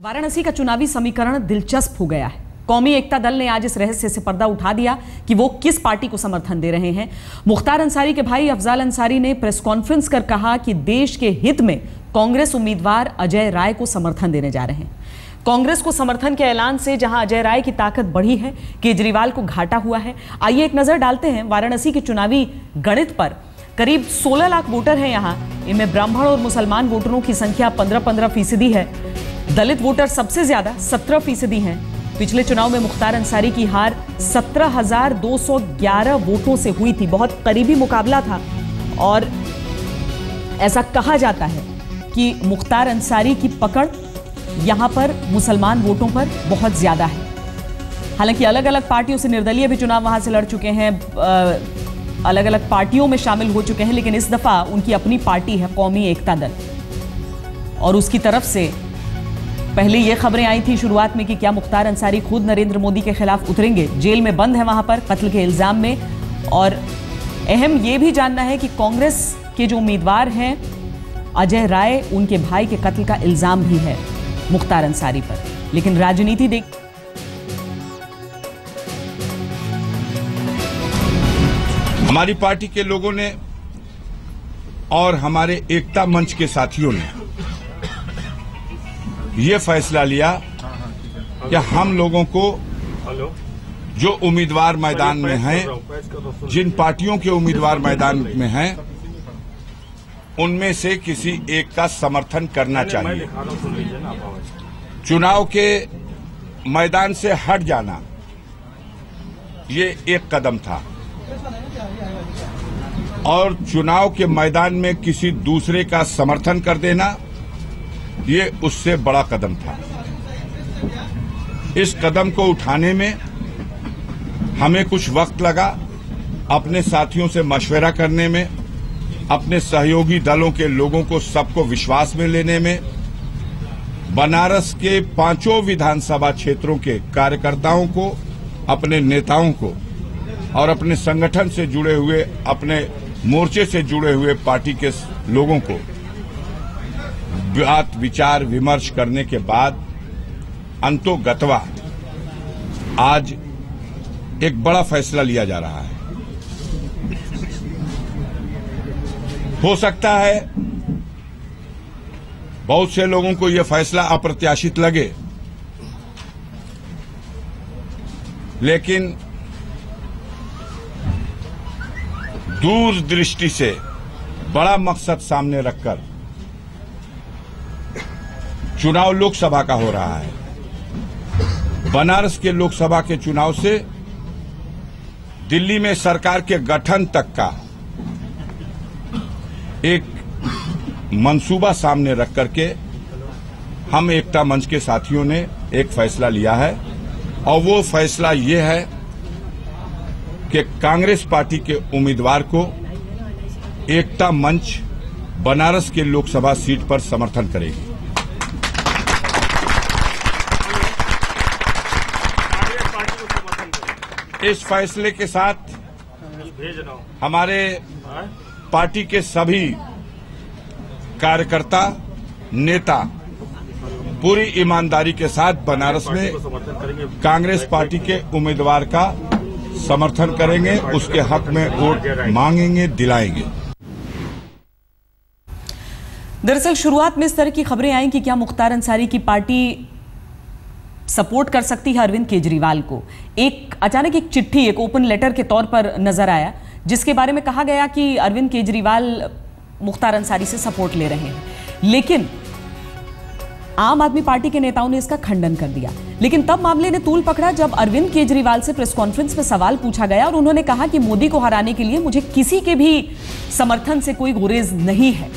वाराणसी का चुनावी समीकरण दिलचस्प हो गया है। कौमी एकता दल ने आज इस रहस्य से पर्दा उठा दिया कि वो किस पार्टी को समर्थन दे रहे हैं। मुख्तार अंसारी के भाई अफजाल अंसारी ने प्रेस कॉन्फ्रेंस कर कहा कि देश के हित में कांग्रेस उम्मीदवार अजय राय को समर्थन देने जा रहे हैं। कांग्रेस को समर्थन के ऐलान से जहां अजय राय की ताकत बढ़ी है, केजरीवाल को घाटा हुआ है। आइए एक नजर डालते हैं वाराणसी के चुनावी गणित पर। करीब 16 लाख वोटर हैं यहाँ। इनमें ब्राह्मण और मुसलमान वोटरों की संख्या 15-15% है। दलित वोटर सबसे ज्यादा 17% हैं। पिछले चुनाव में मुख्तार अंसारी की हार 17,211 वोटों से हुई थी। बहुत करीबी मुकाबला था और ऐसा कहा जाता है कि मुख्तार अंसारी की पकड़ यहां पर मुसलमान वोटों पर बहुत ज्यादा है। हालांकि अलग अलग पार्टियों से निर्दलीय भी चुनाव वहां से लड़ चुके हैं, अलग अलग पार्टियों में शामिल हो चुके हैं, लेकिन इस दफा उनकी अपनी पार्टी है कौमी एकता दल। और उसकी तरफ से पहले ये खबरें आई थी शुरुआत में कि क्या मुख्तार अंसारी खुद नरेंद्र मोदी के खिलाफ उतरेंगे। जेल में बंद है वहां पर कत्ल के इल्जाम में। और अहम ये भी जानना है कि कांग्रेस के जो उम्मीदवार हैं अजय राय, उनके भाई के कत्ल का इल्जाम भी है मुख्तार अंसारी पर। लेकिन राजनीति देख हमारी पार्टी के लोगों ने और हमारे एकता मंच के साथियों ने ये फैसला लिया कि हम लोगों को जो उम्मीदवार मैदान में हैं, जिन पार्टियों के उम्मीदवार मैदान में हैं, उनमें से किसी एक का समर्थन करना चाहिए। चुनाव के मैदान से हट जाना ये एक कदम था और चुनाव के मैदान में किसी दूसरे का समर्थन कर देना ये उससे बड़ा कदम था। इस कदम को उठाने में हमें कुछ वक्त लगा, अपने साथियों से मशवरा करने में, अपने सहयोगी दलों के लोगों को सबको विश्वास में लेने में, बनारस के 5 विधानसभा क्षेत्रों के कार्यकर्ताओं को, अपने नेताओं को और अपने संगठन से जुड़े हुए, अपने मोर्चे से जुड़े हुए पार्टी के लोगों को बात विचार विमर्श करने के बाद अंतोगत्वा आज एक बड़ा फैसला लिया जा रहा है। हो सकता है बहुत से लोगों को यह फैसला अप्रत्याशित लगे, लेकिन दूरदृष्टि से बड़ा मकसद सामने रखकर चुनाव लोकसभा का हो रहा है। बनारस के लोकसभा के चुनाव से दिल्ली में सरकार के गठन तक का एक मंसूबा सामने रख करके हम एकता मंच के साथियों ने एक फैसला लिया है और वो फैसला ये है कि कांग्रेस पार्टी के उम्मीदवार को एकता मंच बनारस के लोकसभा सीट पर समर्थन करेगी। इस फैसले के साथ हमारे पार्टी के सभी कार्यकर्ता, नेता पूरी ईमानदारी के साथ बनारस में कांग्रेस पार्टी के उम्मीदवार का समर्थन करेंगे, उसके हक में वोट मांगेंगे, दिलाएंगे। दरअसल शुरुआत में इस तरह की खबरें आई कि क्या मुख्तार अंसारी की पार्टी सपोर्ट कर सकती है अरविंद केजरीवाल को। एक अचानक एक चिट्ठी, एक ओपन लेटर के तौर पर नजर आया, जिसके बारे में कहा गया कि अरविंद केजरीवाल मुख्तार अंसारी से सपोर्ट ले रहे हैं। लेकिन आम आदमी पार्टी के नेताओं ने इसका खंडन कर दिया। लेकिन तब मामले ने तूल पकड़ा जब अरविंद केजरीवाल से प्रेस कॉन्फ्रेंस में सवाल पूछा गया और उन्होंने कहा कि मोदी को हराने के लिए मुझे किसी के भी समर्थन से कोई गुरेज नहीं है।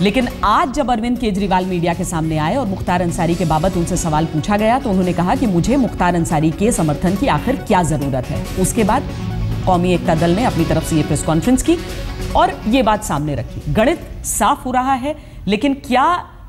लेकिन आज जब अरविंद केजरीवाल मीडिया के सामने आए और मुख्तार अंसारी के बाबत उनसे सवाल पूछा गया तो उन्होंने कहा कि मुझे मुख्तार अंसारी के समर्थन की आखिर क्या जरूरत है। उसके बाद कौमी एकता दल ने अपनी तरफ से ये प्रेस कॉन्फ्रेंस की और ये बात सामने रखी। गणित साफ हो रहा है, लेकिन क्या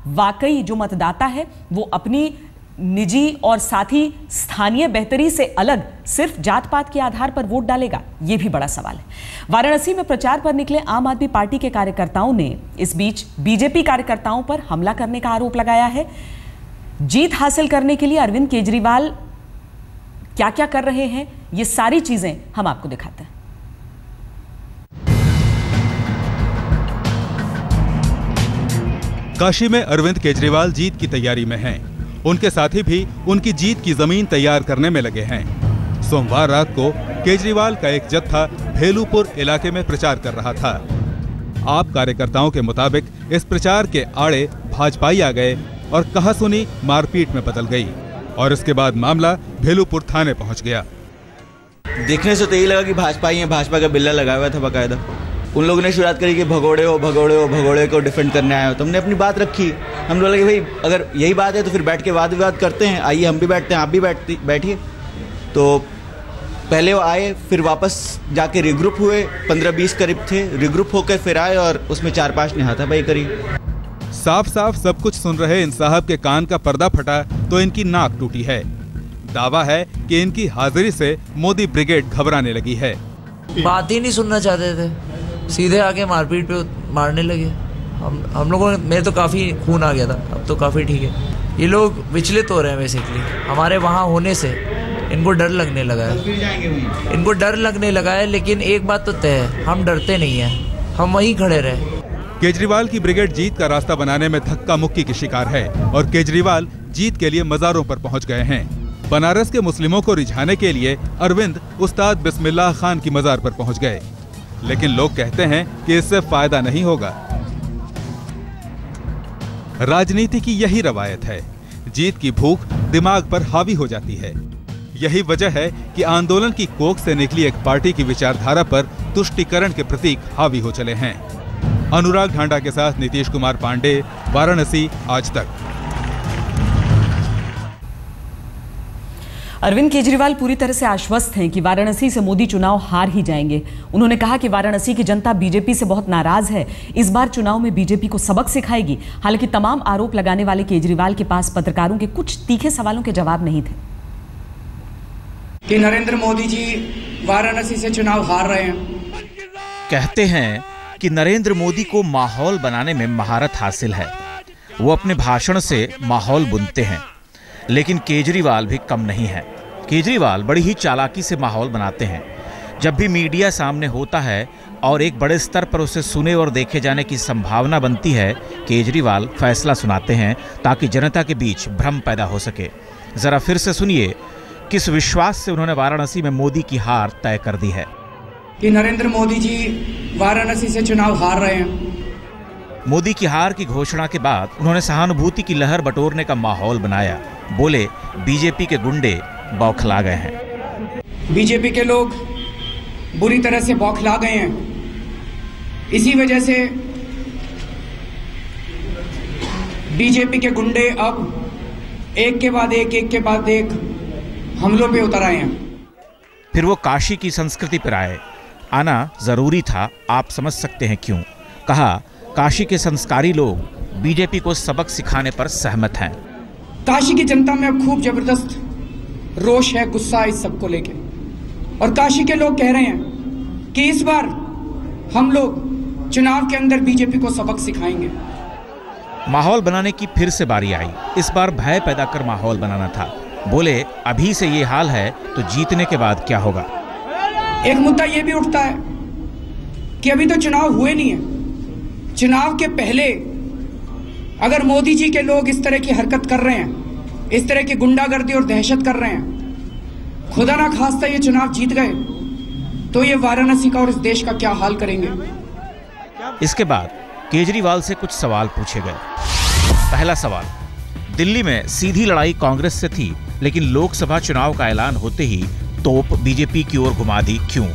वाकई जो मतदाता है वो अपनी निजी और साथ ही स्थानीय बेहतरी से अलग सिर्फ जात पात के आधार पर वोट डालेगा, यह भी बड़ा सवाल है। वाराणसी में प्रचार पर निकले आम आदमी पार्टी के कार्यकर्ताओं ने इस बीच बीजेपी कार्यकर्ताओं पर हमला करने का आरोप लगाया है। जीत हासिल करने के लिए अरविंद केजरीवाल क्या क्या कर रहे हैं, ये सारी चीजें हम आपको दिखाते हैं। काशी में अरविंद केजरीवाल जीत की तैयारी में हैं। उनके साथी भी उनकी जीत की जमीन तैयार करने में लगे हैं। सोमवार रात को केजरीवाल का एक जत्था भेलूपुर इलाके में प्रचार कर रहा था। आप कार्यकर्ताओं के मुताबिक इस प्रचार के आड़े भाजपाई आ गए और कहासुनी मारपीट में बदल गई और इसके बाद मामला भेलूपुर थाने पहुंच गया। देखने से तो यही लगा कि भाजपाई है, भाजपा का बिल्ला लगाया हुआ था बकायदा। उन लोगों ने शुरुआत करी कि भगोड़े को डिफेंड करने आए हो। तो हमने अपनी बात रखी। हम बोले कि भाई अगर यही बात है तो फिर बैठ के वाद विवाद करते हैं, आइए हम भी बैठते हैं, आप भी बैठिए। तो पहले वो आए, फिर वापस जाके रिग्रुप हुए, 15-20 करीब थे, रिग्रुप होकर फिर आए और उसमें 4-5 ने हाथापाई करी। साफ साफ सब कुछ सुन रहे इन साहब के कान का पर्दा फटा तो इनकी नाक टूटी है। दावा है कि इनकी हाजिरी से मोदी ब्रिगेड घबराने लगी है। बात ही नहीं सुनना चाहते थे, सीधे आके मारपीट पे मारने लगे। हम लोगों ने, मेरे तो काफ़ी खून आ गया था, अब तो काफ़ी ठीक है। ये लोग विचलित हो रहे हैं बेसिकली हमारे वहाँ होने से। इनको डर लगने लगा है, लेकिन एक बात तो तय है, हम डरते नहीं हैं, हम वहीं खड़े रहे। केजरीवाल की ब्रिगेड जीत का रास्ता बनाने में धक्का मुक्की की शिकार है और केजरीवाल जीत के लिए मज़ारों पर पहुंच गए हैं। बनारस के मुस्लिमों को रिझाने के लिए अरविंद उस्ताद बिस्मिल्लाह खान की मज़ार पर पहुंच गए, लेकिन लोग कहते हैं कि इससे फायदा नहीं होगा। राजनीति की यही रवायत है, जीत की भूख दिमाग पर हावी हो जाती है। यही वजह है कि आंदोलन की कोख से निकली एक पार्टी की विचारधारा पर तुष्टीकरण के प्रतीक हावी हो चले हैं। अनुराग ढांडा के साथ नीतीश कुमार पांडे, वाराणसी, आज तक। अरविंद केजरीवाल पूरी तरह से आश्वस्त हैं कि वाराणसी से मोदी चुनाव हार ही जाएंगे। उन्होंने कहा कि वाराणसी की जनता बीजेपी से बहुत नाराज है, इस बार चुनाव में बीजेपी को सबक सिखाएगी। हालांकि तमाम आरोप लगाने वाले केजरीवाल के पास पत्रकारों के कुछ तीखे सवालों के जवाब नहीं थे। कि नरेंद्र मोदी जी वाराणसी से चुनाव हार रहे हैं। कहते हैं कि नरेंद्र मोदी को माहौल बनाने में महारत हासिल है, वो अपने भाषण से माहौल बुनते हैं। लेकिन केजरीवाल भी कम नहीं है। केजरीवाल बड़ी ही चालाकी से माहौल बनाते हैं। जब भी मीडिया सामने होता है और एक बड़े स्तर पर उसे सुने और देखे जाने की संभावना बनती है, केजरीवाल फैसला सुनाते हैं ताकि जनता के बीच भ्रम पैदा हो सके। जरा फिर से सुनिए किस विश्वास से उन्होंने वाराणसी में मोदी की हार तय कर दी है। कि नरेंद्र मोदी जी वाराणसी से चुनाव हार रहे हैं। मोदी की हार की घोषणा के बाद उन्होंने सहानुभूति की लहर बटोरने का माहौल बनाया। बोले बीजेपी के गुंडे बौखला गए हैं। बीजेपी के लोग बुरी तरह से बौखला गए हैं। इसी वजह से बीजेपी के गुंडे अब एक के बाद एक हमलों पे उतर आए हैं। फिर वो काशी की संस्कृति पर आए। आना जरूरी था, आप समझ सकते हैं क्यों। कहा काशी के संस्कारी लोग बीजेपी को सबक सिखाने पर सहमत हैं। काशी की जनता में अब खूब जबरदस्त रोष है, गुस्सा इस सबको लेके। और काशी के लोग कह रहे हैं कि इस बार हम लोग चुनाव के अंदर बीजेपी को सबक सिखाएंगे। माहौल बनाने की फिर से बारी आई। इस बार भय पैदा कर माहौल बनाना था। बोले अभी से ये हाल है तो जीतने के बाद क्या होगा। एक मुद्दा ये भी उठता है कि अभी तो चुनाव हुए नहीं है। चुनाव के पहले अगर मोदी जी के लोग इस तरह की हरकत कर रहे हैं, इस तरह की गुंडागर्दी और दहशत कर रहे हैं, खुदा ना खास्ता ये चुनाव जीत गए तो ये वाराणसी का और इस देश का क्या हाल करेंगे। इसके बाद केजरीवाल से कुछ सवाल पूछे गए। पहला सवाल, दिल्ली में सीधी लड़ाई कांग्रेस से थी, लेकिन लोकसभा चुनाव का ऐलान होते ही तोप बीजेपी की ओर घुमा दी, क्यों?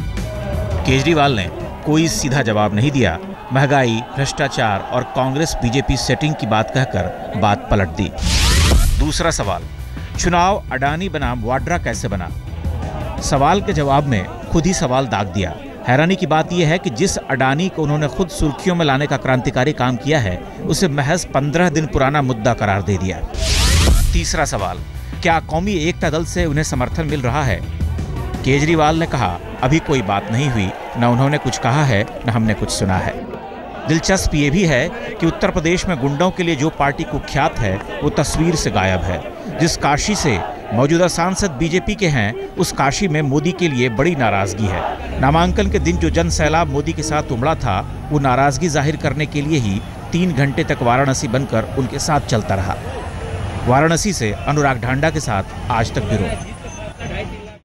केजरीवाल ने कोई सीधा जवाब नहीं दिया। महंगाई, भ्रष्टाचार और कांग्रेस बीजेपी सेटिंग की बात कहकर बात पलट दी। दूसरा सवाल, चुनाव अडानी बनाम वाड्रा कैसे बना? सवाल के जवाब में खुद ही सवाल दाग दिया। हैरानी की बात यह है कि जिस अडानी को उन्होंने खुद सुर्खियों में लाने का क्रांतिकारी काम किया है, उसे महज 15 दिन पुराना मुद्दा करार दे दिया। तीसरा सवाल, क्या कौमी एकता दल से उन्हें समर्थन मिल रहा है? केजरीवाल ने कहा अभी कोई बात नहीं हुई, न उन्होंने कुछ कहा है न हमने कुछ सुना है। दिलचस्प ये भी है कि उत्तर प्रदेश में गुंडों के लिए जो पार्टी कुख्यात है वो तस्वीर से गायब है। जिस काशी से मौजूदा सांसद बीजेपी के हैं, उस काशी में मोदी के लिए बड़ी नाराजगी है। नामांकन के दिन जो जन सैलाब मोदी के साथ उमड़ा था, वो नाराजगी जाहिर करने के लिए ही 3 घंटे तक वाराणसी बनकर उनके साथ चलता रहा। वाराणसी से अनुराग ढांडा के साथ आज तक ब्यूरो।